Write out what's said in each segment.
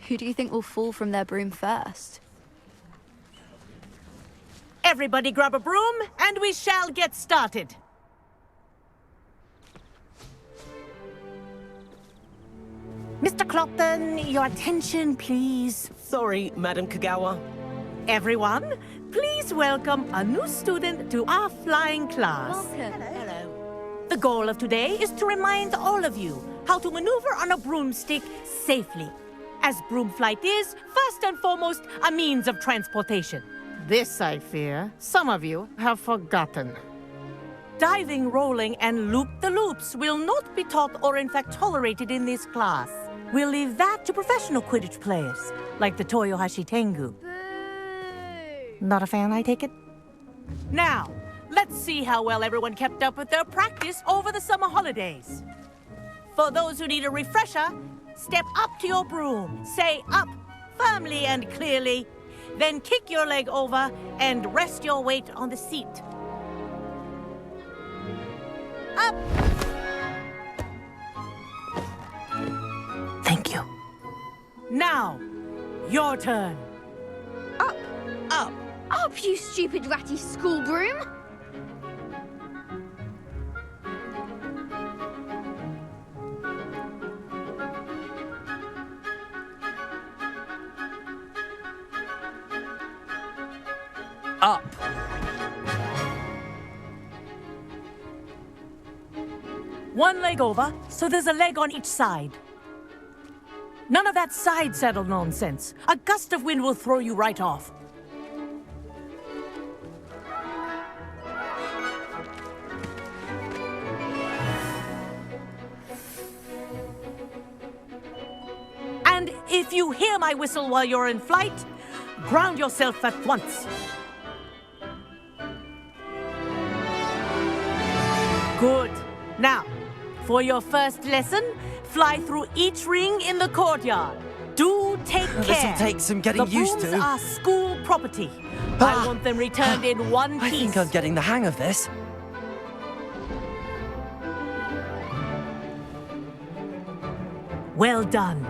Who do you think will fall from their broom first? Everybody grab a broom, and we shall get started. Mr. Clopton, your attention, please. Sorry, Madam Kagawa. Everyone, please welcome a new student to our flying class. Welcome. Hello. The goal of today is to remind all of you how to maneuver on a broomstick safely, as broom flight is, first and foremost, a means of transportation. This, I fear, some of you have forgotten. Diving, rolling, and loop-the-loops will not be taught or in fact tolerated in this class. We'll leave that to professional Quidditch players, like the Toyohashi Tengu. Boo! Not a fan, I take it? Now, let's see how well everyone kept up with their practice over the summer holidays. For those who need a refresher, step up to your broom, say up, firmly and clearly, then kick your leg over and rest your weight on the seat. Up! Thank you. Now, your turn. Up! Up! Up, you stupid ratty school broom! Up! One leg over, so there's a leg on each side. None of that side saddle nonsense. A gust of wind will throw you right off. And if you hear my whistle while you're in flight, ground yourself at once. Good. Now, for your first lesson, fly through each ring in the courtyard. Do take care. This'll take some getting used to. The brooms are school property. I want them returned in one piece. I think I'm getting the hang of this. Well done.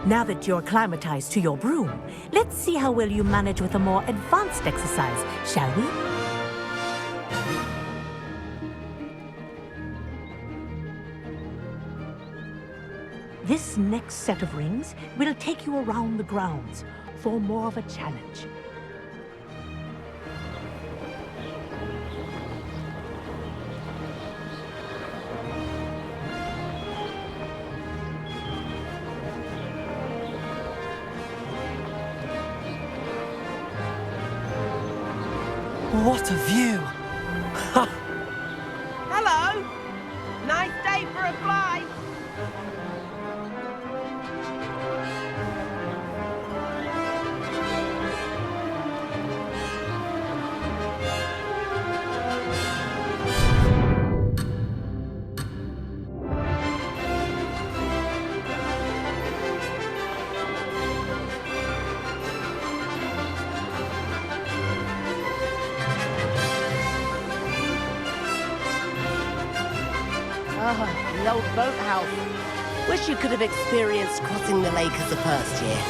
Now that you're acclimatized to your broom, let's see how well you manage with a more advanced exercise, shall we? This next set of rings will take you around the grounds for more of a challenge. What a view! Hello! Nice day for a fly. Oh, the old boathouse. Wish you could have experienced crossing the lake as a first year.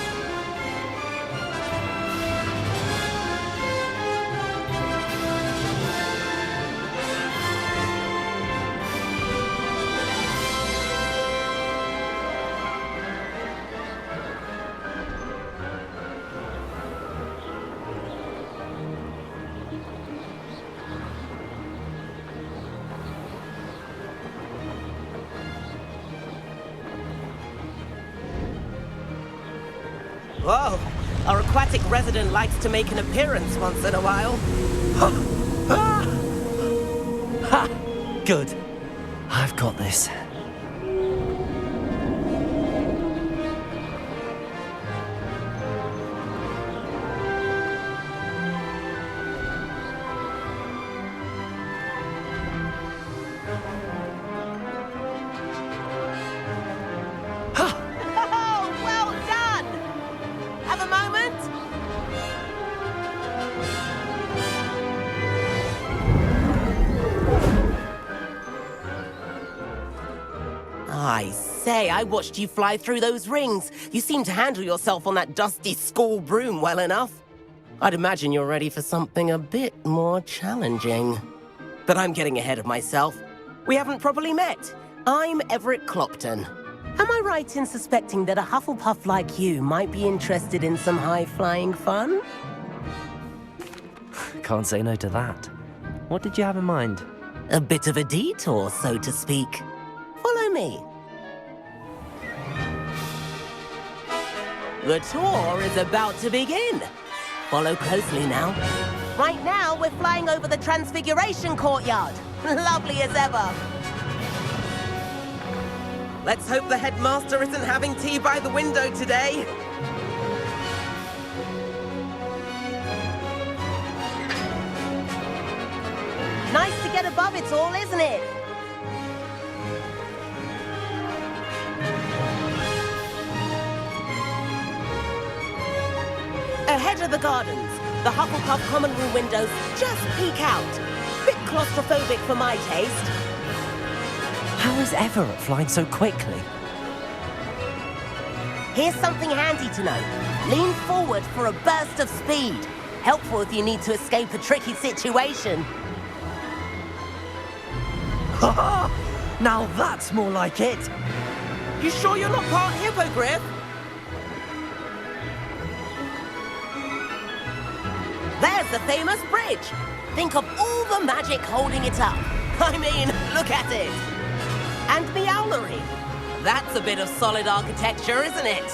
Whoa! Our aquatic resident likes to make an appearance once in a while. Ha! Good. I've got this. Oh, well done! Have a moment? say, I watched you fly through those rings. You seem to handle yourself on that dusty school broom well enough. I'd imagine you're ready for something a bit more challenging. But I'm getting ahead of myself. We haven't properly met. I'm Everett Clopton. Am I right in suspecting that a Hufflepuff like you might be interested in some high-flying fun? Can't say no to that. What did you have in mind? A bit of a detour, so to speak. Follow me. The tour is about to begin. Follow closely now. Right now, we're flying over the Transfiguration Courtyard. Lovely as ever. Let's hope the headmaster isn't having tea by the window today. Nice to get above it all, isn't it? Ahead of the gardens, the Hufflepuff common room windows just peek out. Bit claustrophobic for my taste. How is Everett flying so quickly? Here's something handy to know. Lean forward for a burst of speed. Helpful if you need to escape a tricky situation. Now that's more like it! You sure you're not part hippogriff? There's the famous bridge. Think of all the magic holding it up. I mean, look at it. And Meowlery. That's a bit of solid architecture, isn't it?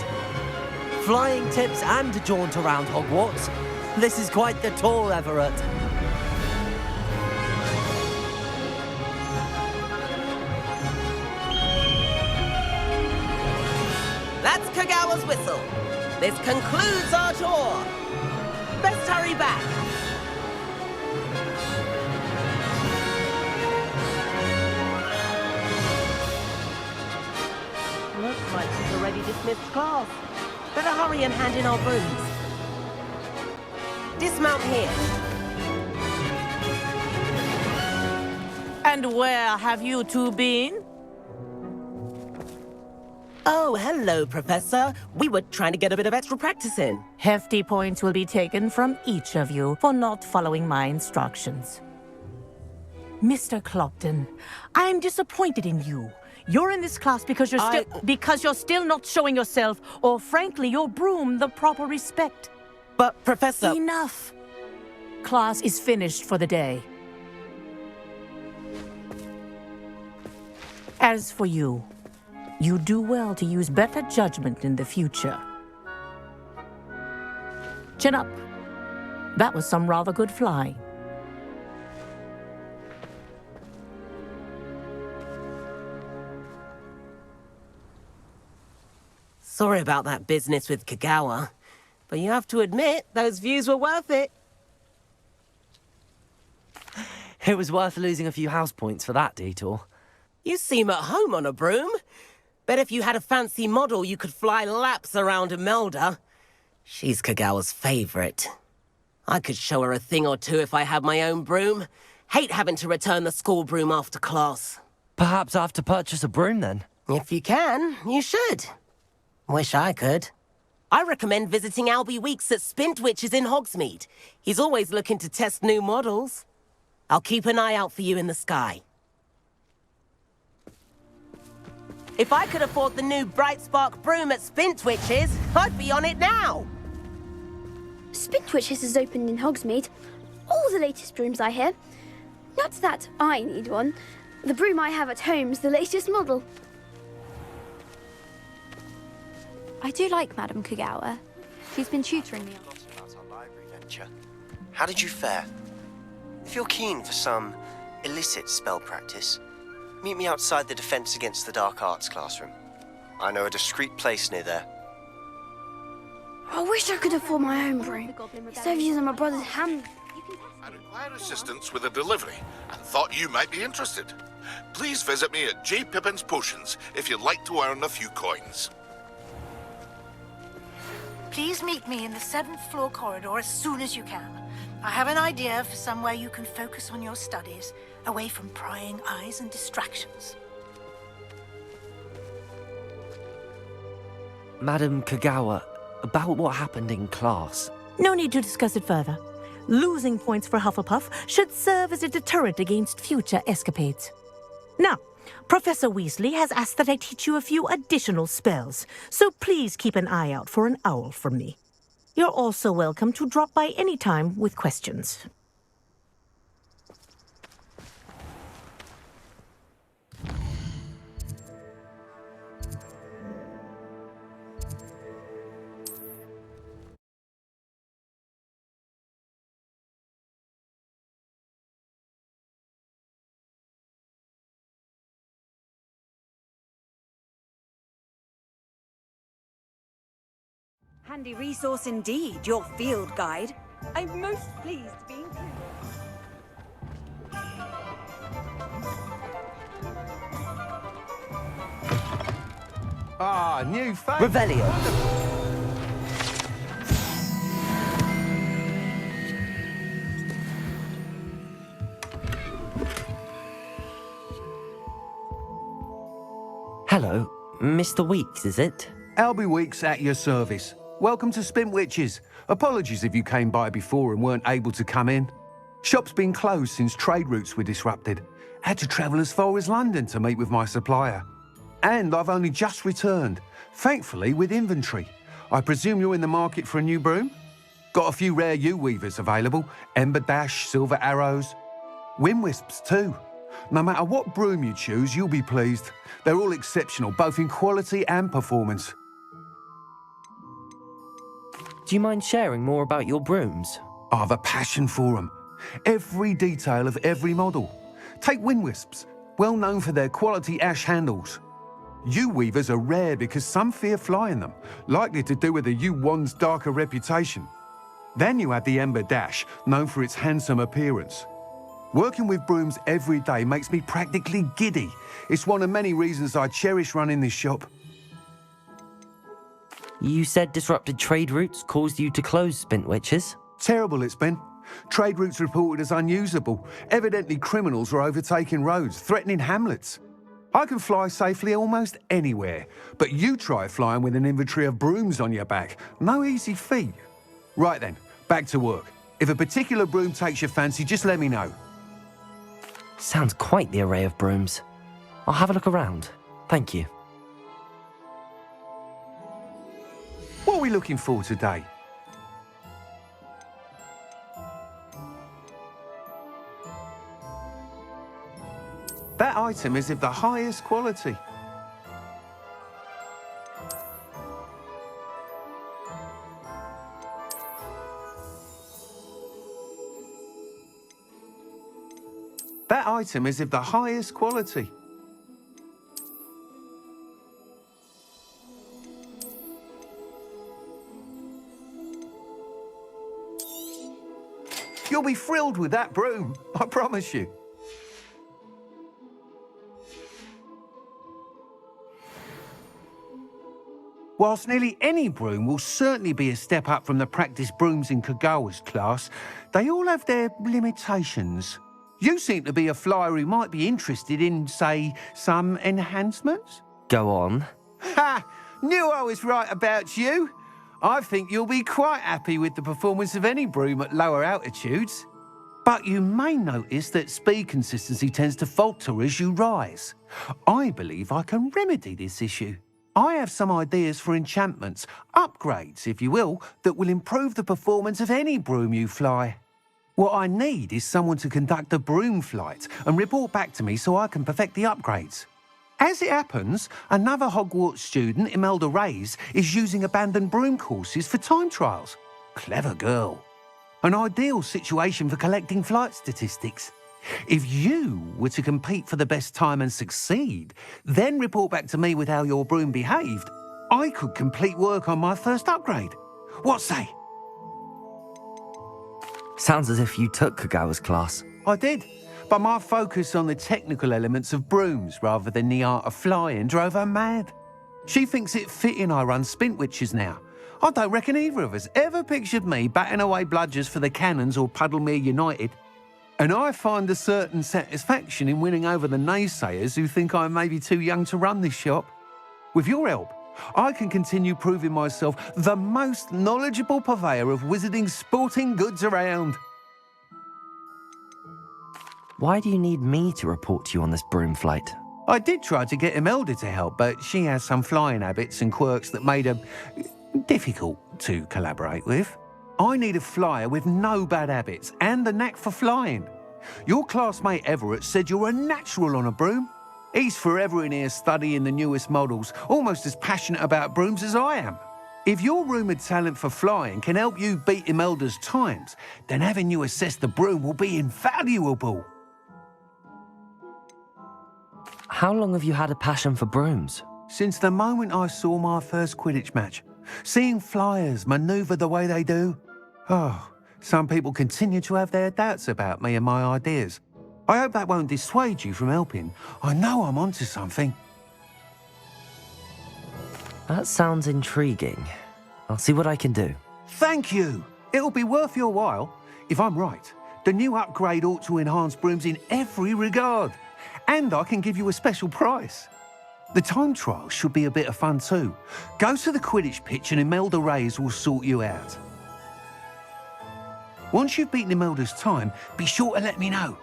Flying tips and a jaunt around Hogwarts. This is quite the tour, Everett. That's Kagawa's whistle. This concludes our tour. Best hurry back. Looks like she's already dismissed class. Better hurry and hand in our brooms. Dismount here. And where have you two been? Oh, hello, Professor. We were trying to get a bit of extra practice in. Hefty points will be taken from each of you for not following my instructions. Mr. Clopton, I'm disappointed in you. You're in this class because you're still not showing yourself, or frankly, your broom the proper respect. But, Professor... Enough. Class is finished for the day. As for you, you do well to use better judgment in the future. Chin up. That was some rather good flying. Sorry about that business with Kagawa, but you have to admit, those views were worth it. It was worth losing a few house points for that detour. You seem at home on a broom. Bet if you had a fancy model, you could fly laps around Imelda. She's Kagawa's favorite. I could show her a thing or two if I had my own broom. Hate having to return the school broom after class. Perhaps I have to purchase a broom then. If you can, you should. Wish I could. I recommend visiting Albie Weeks at Spintwitches in Hogsmeade. He's always looking to test new models. I'll keep an eye out for you in the sky. If I could afford the new Bright Spark broom at Spintwitches, I'd be on it now. Spintwitches has opened in Hogsmeade. All the latest brooms, I hear. Not that I need one. The broom I have at home's the latest model. I do like Madame Kagawa. She's been tutoring me. About our library venture. How did you fare? If you're keen for some illicit spell practice, meet me outside the Defense Against the Dark Arts classroom. I know a discreet place near there. I wish I could afford my own broom. Instead of using my brother's hand. I require assistance with a delivery and thought you might be interested. Please visit me at J. Pippin's Potions if you'd like to earn a few coins. Please meet me in the 7th floor corridor as soon as you can. I have an idea for somewhere you can focus on your studies, away from prying eyes and distractions. Madam Kagawa, about what happened in class. No need to discuss it further. Losing points for Hufflepuff should serve as a deterrent against future escapades. Now, Professor Weasley has asked that I teach you a few additional spells, so please keep an eye out for an owl from me. You're also welcome to drop by any time with questions. Handy resource indeed, your field guide. I'm most pleased to be included. Ah, new face. Revelio. Hello, Mr. Weeks, is it? Albie Weeks at your service. Welcome to Spintwitches. Apologies if you came by before and weren't able to come in. Shop's been closed since trade routes were disrupted. Had to travel as far as London to meet with my supplier. And I've only just returned, thankfully with inventory. I presume you're in the market for a new broom? Got a few rare U-weavers available. Ember Dash, Silver Arrows. Wind Wisps too. No matter what broom you choose, you'll be pleased. They're all exceptional, both in quality and performance. Do you mind sharing more about your brooms? I've a passion for them. Every detail of every model. Take Wind Wisps, well known for their quality ash handles. U-weavers are rare because some fear flying them, likely to do with the U-wand's darker reputation. Then you have the Ember Dash, known for its handsome appearance. Working with brooms every day makes me practically giddy. It's one of many reasons I cherish running this shop. You said disrupted trade routes caused you to close Spintwitches? Terrible it's been. Trade routes reported as unusable. Evidently criminals are overtaking roads, threatening hamlets. I can fly safely almost anywhere, but you try flying with an inventory of brooms on your back. No easy feat. Right then, back to work. If a particular broom takes your fancy, just let me know. Sounds quite the array of brooms. I'll have a look around. Thank you. What are we looking for today? That item is of the highest quality. That item is of the highest quality. You'll be thrilled with that broom, I promise you. Whilst nearly any broom will certainly be a step up from the practice brooms in Kagawa's class, they all have their limitations. You seem to be a flyer who might be interested in, say, some enhancements? Go on. Ha! Knew I was right about you. I think you'll be quite happy with the performance of any broom at lower altitudes. But you may notice that speed consistency tends to falter as you rise. I believe I can remedy this issue. I have some ideas for enchantments, upgrades, if you will, that will improve the performance of any broom you fly. What I need is someone to conduct a broom flight and report back to me so I can perfect the upgrades. As it happens, another Hogwarts student, Imelda Reyes, is using abandoned broom courses for time trials. Clever girl. An ideal situation for collecting flight statistics. If you were to compete for the best time and succeed, then report back to me with how your broom behaved, I could complete work on my first upgrade. What say? Sounds as if you took Kagawa's class. I did, but my focus on the technical elements of brooms rather than the art of flying drove her mad. She thinks it fitting I run Spintwitches now. I don't reckon either of us ever pictured me batting away bludgers for the Cannons or Puddlemere United. And I find a certain satisfaction in winning over the naysayers who think I may be too young to run this shop. With your help, I can continue proving myself the most knowledgeable purveyor of wizarding sporting goods around. Why do you need me to report to you on this broom flight? I did try to get Imelda to help, but she has some flying habits and quirks that made her difficult to collaborate with. I need a flyer with no bad habits and the knack for flying. Your classmate Everett said you're a natural on a broom. He's forever in here studying the newest models, almost as passionate about brooms as I am. If your rumoured talent for flying can help you beat Imelda's times, then having you assess the broom will be invaluable. How long have you had a passion for brooms? Since the moment I saw my first Quidditch match, seeing flyers manoeuvre the way they do. Oh, some people continue to have their doubts about me and my ideas. I hope that won't dissuade you from helping. I know I'm onto something. That sounds intriguing. I'll see what I can do. Thank you. It'll be worth your while. If I'm right, the new upgrade ought to enhance brooms in every regard. And I can give you a special price. The time trial should be a bit of fun too. Go to the Quidditch pitch and Imelda Reyes will sort you out. Once you've beaten Imelda's time, be sure to let me know.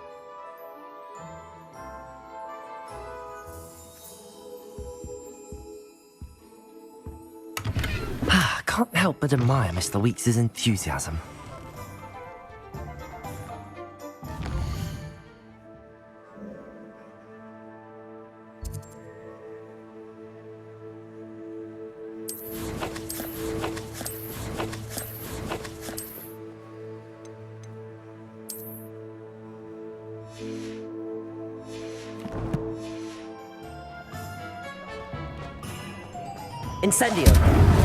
I can't help but admire Mr. Weeks' enthusiasm. Incendio!